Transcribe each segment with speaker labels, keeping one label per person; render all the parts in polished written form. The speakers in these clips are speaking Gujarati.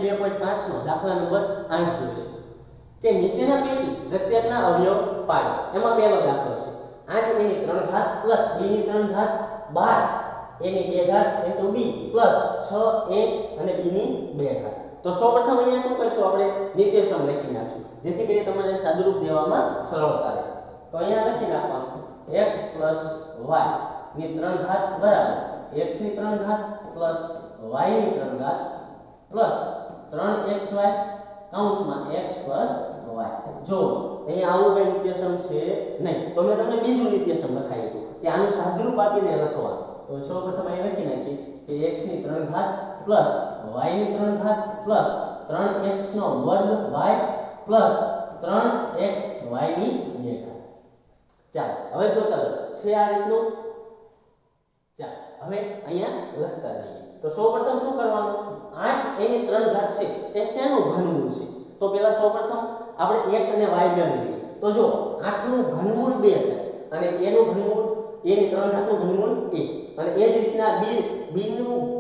Speaker 1: 2.5 નો દાખલા નંબર 8 જોઈશું કે નીચેના પૈકી પ્રત્યેકના અવયવ પાડો. એમાં પહેલો દાખલો છે 8 ની 3 ઘાત પ્લસ b ની 3 ઘાત 12 a ની 2 ઘાત into b પ્લસ 6a અને b ની 2 ઘાત. તો સૌપ્રથમ અહીંયા શું કરશું આપણે નિત્યસમ લખી નાખશું જેથી કરીને તમારે સાદુરૂપ દેવામાં સરળતા રહે. તો અહીંયા લખી નાખવાનું x y ની 3 ઘાત બરાબર x ની 3 ઘાત પ્લસ y ની 3 ઘાત પ્લસ 3xy કૌંસમાં x પ્લસ y. જો અહીંયા આવું કઈ નિત્યસમ છે નહીં તો મેં તમને બીજું નિત્યસમ લખાયું હતું કે આનું સાદુરૂપ આપીને લખવાનું. તો સૌપ્રથમ અહીં લખી નાખીએ કે x ની 3 ઘાત પ્લસ y ની 3 ઘાત પ્લસ 3x નો વર્ગ y પ્લસ 3xy ની 2 ઘાત. ચાલો હવે જોતા રહો છે આ રીતનું. ચાલો હવે અહીંયા લખતા જઈએ. તો સૌપ્રથમ શું કરવાનું 8 એની 3 ઘાત છે એ શેનું ઘનમૂળ છે. તો પહેલા સૌપ્રથમ આપણે x અને y મેળવી લઈએ. તો જો 8 નું ઘનમૂળ 2 થાય અને a નું ઘનમૂળ a ની 3 ઘાત નું ઘનમૂળ 1 અને એ જ રીતના b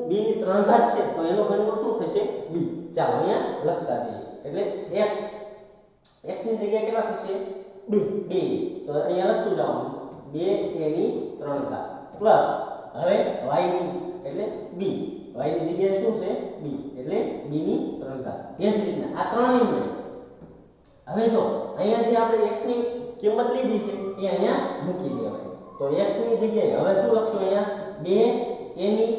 Speaker 1: ની 3 ઘાત છે તો એનું ઘનમૂળ શું થશે b. ચાલો અહીંયા લખતા જઈએ. એટલે x ની જગ્યાએ કેટલા થશે 2. તો અહીંયા લખતું જવાનું 2a ની 3 ઘાત પ્લસ હવે y ની એટલે b y ની જગ્યાએ શું છે b એટલે b ની 3 ઘાત. એ જ રીતના આ ત્રણેય ને હવે જો અહીંયા જે આપણે x ની કિંમત લીધી છે એ અહીંયા મૂકી દેવાની. તો x ની જગ્યાએ હવે શું લખશું અહીંયા 2a ની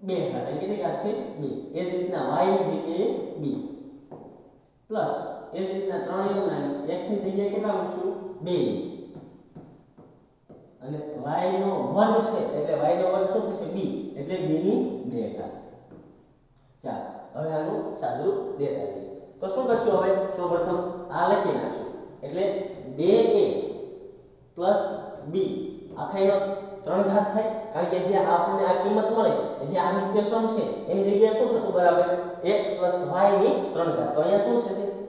Speaker 1: 2 ઘાત કેટલી ઘાત છે 2. એ જ રીતના y ની જગ્યાએ b પ્લસ એ જ રીતના ત્રણેયના x ની જગ્યાએ કેટલા મૂકશું 2 અને y નો વર્ગ છે એટલે y નો વર્ગ શું થશે b એટલે b ની 2 ઘાત. ચાલો હવે આનું સાદુરૂપ દેતા જઈએ. તો શું કરશું હવે સૌપ્રથમ આ લખી નાખશું એટલે 2a પ્લસ b આખાઈનો 3 ઘાત થાય કારણ કે જે આપણને આ કિંમત મળે જે આ નિત્યસમ છે એની જગ્યાએ શું થતું બરાબર x પ્લસ y ની 3 ઘાત. તો અહીંયા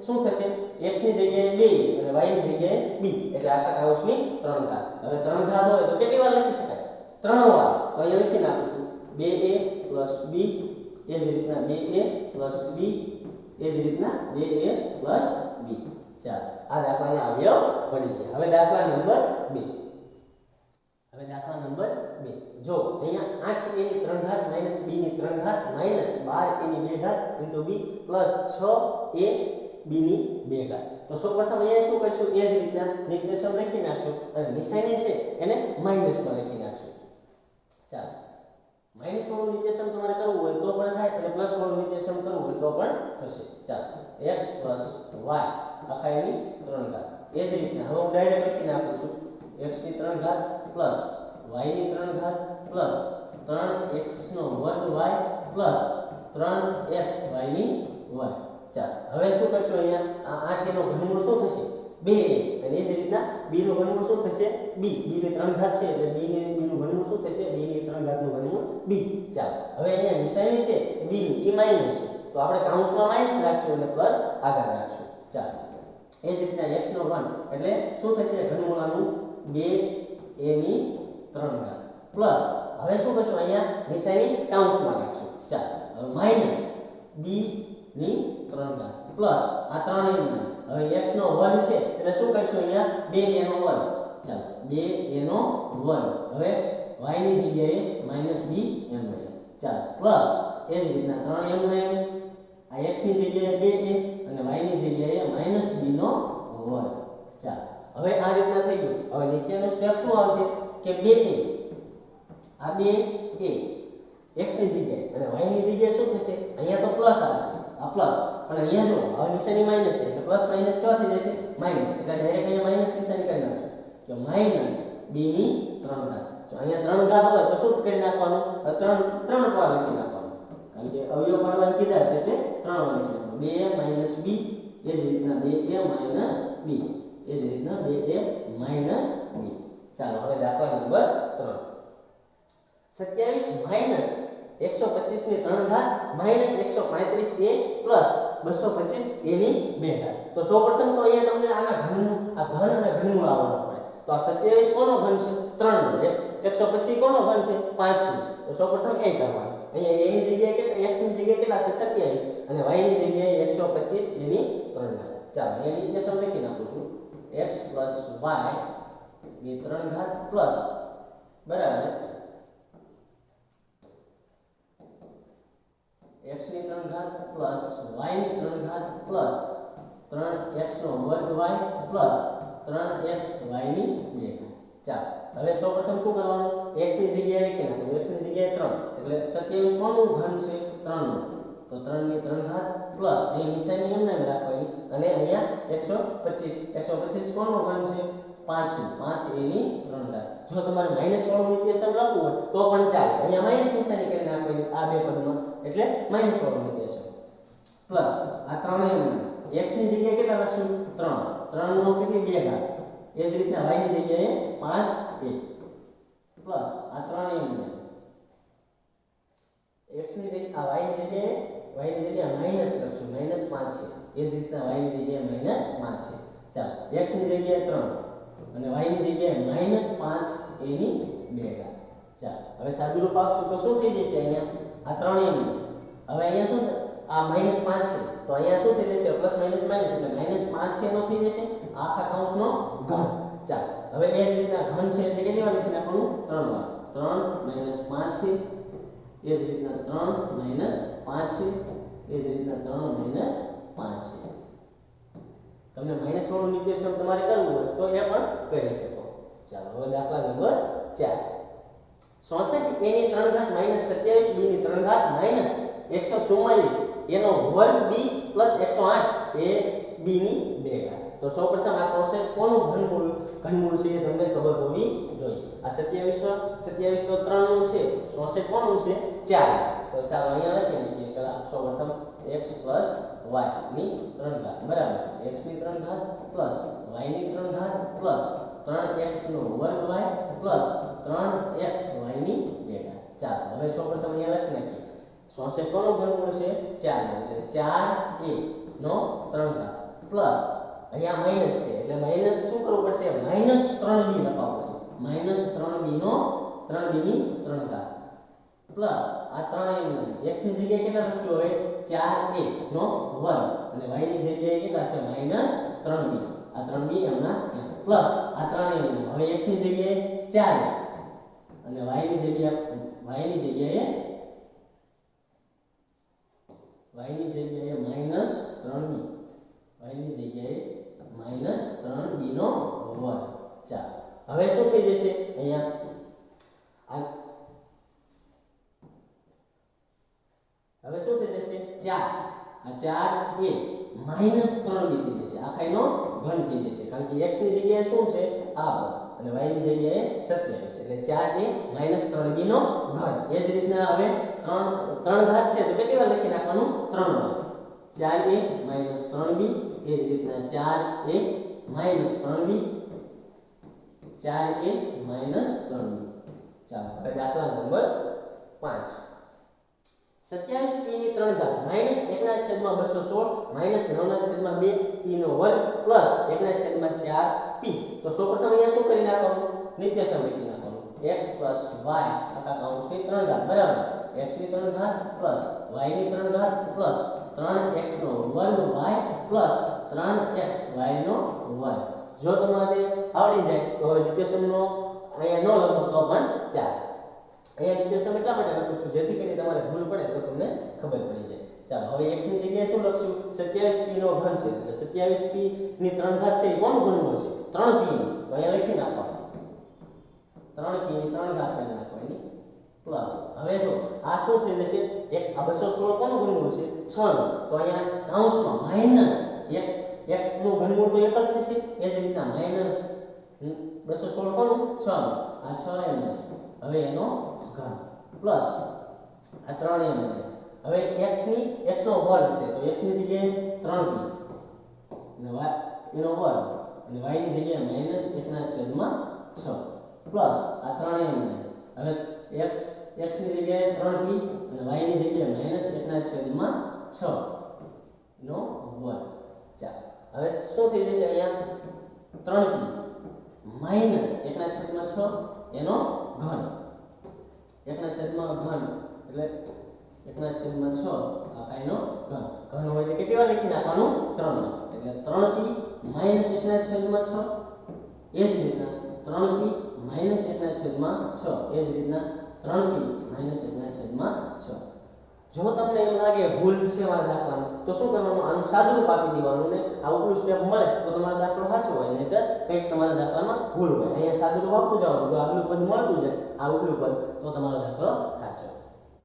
Speaker 1: શું થશે x ની જગ્યાએ 2 અને y ની જગ્યાએ b એટલે આખા કૌંસની 3 ઘાત. હવે 3 ઘાત હોય તો કેટલી વાર લખી શકાય 3 વાર. તો અહીંયા લખી નાખીશું 2a પ્લસ b એ જ રીતના 2a પ્લસ b એ જ રીતના 2a પ્લસ b. ચાલો આ દાખલાના અવયવ બની ગયા. હવે દાખલા નંબર 2. જો અહીંયા 8a ની 3 ઘાત માઈનસ b ની 3 ઘાત માઈનસ 12a ની 2 ઘાત into b plus 6a b ની 2 ઘાત. તો સૌપ્રથમ અહીંયા શું કરશું એ જ રીતના નિર્દેશક લખી નાખશું અને નિશાની છે એને માઈનસમાં લખી નાખશું. ચાલો માઈનસ વાળું નિર્દેશન તમારે કરવું હોય તો પણ થાય અને પ્લસ વાળું નિર્દેશન કરવું હોય તો પણ થશે. ચાલો x પ્લસ y આખા એની 3 ઘાત. એ જ રીતના હવે હું ડાયરેક્ટ લખી નાખું છું x ની 3 ઘાત પ્લસ y ની 3 ઘાત પ્લસ 3x નો વર્ગ y પ્લસ 3xy ની વર્ગ. ચાલો હવે શું કરશું અહીંયા આ 8 નો ઘનમૂળ શું થશે 2 અને એ જ રીતના b નું ઘનમૂળ શું થશે b ની 3 ઘાત છે એટલે b નું ઘનમૂળ શું થશે b ની 3 ઘાત નું ઘનમૂળ b. ચાલો હવે અહીંયા નિશાની છે b ની એ માઈનસ છે તો આપણે કૌંસમાં માઈનસ રાખશું અને પ્લસ આગળ રાખશું. ચાલો એ જ રીતના x નો ઘન એટલે શું થશે ઘનમૂળ આનું 2a ની 3 ઘાત પ્લસ હવે શું કરશું અહીંયા નિશાની કૌંસમાં રાખશું. ચાલો હવે માઈનસ b ની 3 ઘાત પ્લસ આ ત્રણેયના હવે x નો વર્ગ છે એટલે શું કરશું અહીંયા 2a નો વર્ગ. ચાલો 2a નો વર્ગ હવે y ની જગ્યાએ -b એમ રહે. ચાલો પ્લસ એ જ રીતના 3m ને આ x ની જગ્યાએ 2a અને y ની જગ્યાએ -b નો વર્ગ. ચાલો હવે આ રીતના થઈ ગયું. હવે નીચેનું સ્ટેપ શું આવશે કે 2a આ 2a x ની જગ્યાએ અને y ની જગ્યાએ શું થશે અહીંયા તો પ્લસ આવશે આ પ્લસ અને અહીંયા જો હવે નિશાની માઈનસ છે એટલે પ્લસ માઈનસ કેવા થઈ જશે માઈનસ એટલે ડાયરેક્ટ અહીંયા માઈનસ નિશાની કરી નાખો કે માઈનસ b ની 3 ઘાત. જો અહીંયા 3 ઘાત હોય તો શું કરી નાખવાનું 3 વાર લખી નાખવાનું કારણ કે અવયવ પાડવાનું કીધા છે એટલે 3 વાર લખી નાખવાનું 2a b એ જ રીતના 2a b એ જ રીતના 2a b. ચાલો હવે દાખલા નંબર 3 27 માઈનસ 125 ની 3 ઘાત માઈનસ 135a પ્લસ 225a ની 2 ઘાત. તો સૌપ્રથમ તો અહીંયા તમને આના ઘન અને ઘનમૂળ આવડવા પડે. તો આ 27 કોનો ઘન છે 3 નો 125 કોનો ઘન છે 5 નો. તો સૌપ્રથમ એ કરવાનું અહીંયા a ની જગ્યાએ કેટલા x ની જગ્યાએ કેટલા છે 27 અને y ની જગ્યાએ 125 એની 3 ઘાત. ચાલો અહીંયા ઇક્વેશન લખી નાખું છું x y ની 3 ઘાત પ્લસ બરાબર x ની 3 ઘાત પ્લસ y ની 3 ઘાત પ્લસ 3x નો વર્ગ y પ્લસ 3x y ની 2 ઘાત. ચાલો હવે સૌપ્રથમ શું કરવાનું x ની જગ્યાએ લખી નાખો x ની જગ્યાએ 3 એટલે 27 કોનું ઘન છે 3 નું તો 3 ની 3 ઘાત પ્લસ અહીં નિશાની એમને એમ રાખવાની અને અહીંયા 125 કોનું ઘન છે 5 નું 5 એની 3 ઘાત. જો તમારે માઈનસ વાળું ઇક્વેશન લખવું હોય તો પણ ચાલે અહીંયા માઈનસ નિશાની કરી નાખવાની આ બે પદમાં એટલે માઈનસ વાળું ઇક્વેશન પ્લસ આ 3 એમ x ની જગ્યાએ કેટલા લખશું 3 નો કેટલી 2 ઘાત એ જ રીતના y ની જગ્યાએ 5a પ્લસ આ 3 એમ x ની જગ્યાએ y ની જગ્યાએ માઈનસ લખશું -5 છે એ જ રીતના y ની જગ્યાએ -5 છે. ચાલો x ની જગ્યાએ 3 અને y ની જગ્યાએ -5 એની 2 ઘાત. ચાલો હવે સાદુરૂપ આપશું તો શું થઈ જશે અહીંયા આ 3 એમ હવે અહીંયા શું આ -5 છે તો અહીંયા શું થઈ જશે પ્લસ માઈનસ માઈનસ એટલે -5 છે નો થઈ જશે આખા કૌંસનો ઘન. ચાલો હવે એ જ રીતના ઘન છે એટલે કેટલી વાર લખી નાખવાનું 3 વાર 3 -5 છે એ જ રીતના 3 -5 છે એ જ રીતના 3 -5 છે. તમને માઈનસ વાળું ઇક્વેશન તમારે કરવું હોય તો એ પણ કરી શકો. ચાલો હવે દાખલા નંબર 4 64 a ની 3 ઘાત -27 b ની 3 ઘાત -144 એનો વર્ગ b પ્લસ 108 એ b ની 2 ઘાત. તો સૌપ્રથમ આ 64 કોનું ઘનમૂળ છે એ તમને ખબર હોવી જોઈએ. આ 27 તો 3 નું છે 64 કોનું છે 4. તો ચાલો અહીંયા લખી નાખીએ પહેલા સૌપ્રથમ x y ની 3 ઘાત બરાબર x ની 3 ઘાત પ્લસ y ની 3 ઘાત પ્લસ 3x નો વર્ગ y પ્લસ 3x y ની 2 ઘાત. ચાલો હવે સૌપ્રથમ અહીંયા લખી નાખીએ 64 કોનું ઘનમૂળ છે 4 એટલે 4a નો 3 ઘાત પ્લસ અહીંયા માઈનસ છે એટલે માઈનસ શું કરવું પડશે -3b લખવું પડશે -3b નો 3b ની 3 ઘાત પ્લસ આ 3 x ની જગ્યાએ કેટલા લખશું હવે 4a નો વર્ગ અને y ની જગ્યાએ કેટલા છે -3b આ 3b એમના પ્લસ આ 3 હવે x ની જગ્યાએ 4 અને y ની જગ્યાએ -3b y ની જગ્યાએ -3b નો વર્ગ. ચાલો હવે શું થઈ જશે અહીંયા હવે શું થઈ જશે 4 આ 4a -3b થઈ જશે આખાનો ઘન થઈ જશે કારણ કે x ની જગ્યાએ શું છે આ પદ અને y ની જગ્યાએ 27 એટલે 4a -3b નો ઘન. એ જ રીતના હવે 3 ઘાત છે તો કેટલી વાર લખી નાખવાનું 3 વાર 4a -3b એ જ રીતના 4a -3b 4a -3b. ચાલો હવે દાખલા નંબર 5 27 p ની 3 ઘાત -1/216 -9/2 p નો વર્ગ પ્લસ 1/4 p. તો સૌપ્રથમ અહીંયા શું કરી નાખવાનું નિત્યસમ લખી નાખવાનું x y આખા કૌંસની 3 ઘાત બરાબર x ની 3 ઘાત પ્લસ y ની 3 ઘાત પ્લસ 3x નો વર્ગ y પ્લસ 3x y નો વર્ગ. જો તમારે આવડી જાય તો હવે નિત્યસમનો અહીંયા ન લખો તો પણ ચાલે. અહીંયા નિત્યસમ એટલા માટે લખું છું જેથી કરીને તમારે ભૂલ પડે તો તમને ખબર પડી જાય. ચાલો હવે x ની જગ્યાએ શું લખશું 27p નો ઘન છે એટલે 27p ની 3 ઘાત છે એ કોનું ઘનમૂળ છે 3p ની. તો અહીંયા લખી નાખવાનું 3p ની 3 ઘાત કરી નાખવાની પ્લસ હવે જો આ શું થઈ જશે એક આ 216 કોનું ઘનમૂળ છે 6 નું. તો અહીંયા કૌંસમાં માઈનસ 1 નું ઘનમૂળ તો 1 જ થશે એ જ રીતના -216 કોનું 6 નું આ 6 એમ હવે એનો ઘન પ્લસ આ 3 એમ હવે x નો વર્ગ છે તો x ની જગ્યાએ 3p અને y એનો વર્ગ અને y ની જગ્યાએ -1/6 પ્લસ આ 3 એમ હવે x ની જગ્યાએ 3p અને y ની જગ્યાએ -1/6 નો વર્ગ. ચાલો હવે શું થઈ જશે અહીંયા 3p -1/6 એનો ઘન 1/ઘન એટલે 1/6 આખા એનો ઘન. ઘન હોય એટલે કેટલી વાર લખી નાખવાનું 3 એટલે 3p - 1/6 એ જ રીતના 3p - 1/6 એ જ રીતના 3p - 1/6. જો તમને એમ લાગે ભૂલ છે મારા દાખલામાં તો શું કરવાનું, આનું સાદુરૂપ આપી દેવાનું ને આ ઉપલું સ્ટેપ મળે તો તમારો દાખલો સાચો હોય, નહીંતર કંઈક તમારા દાખલામાં ભૂલ હોય. અહીંયા સાદુરૂપ આપવું જવાનું, જો આગલું પદ મળતું જાય આ ઉપલું પદ તો તમારો દાખલો સાચો.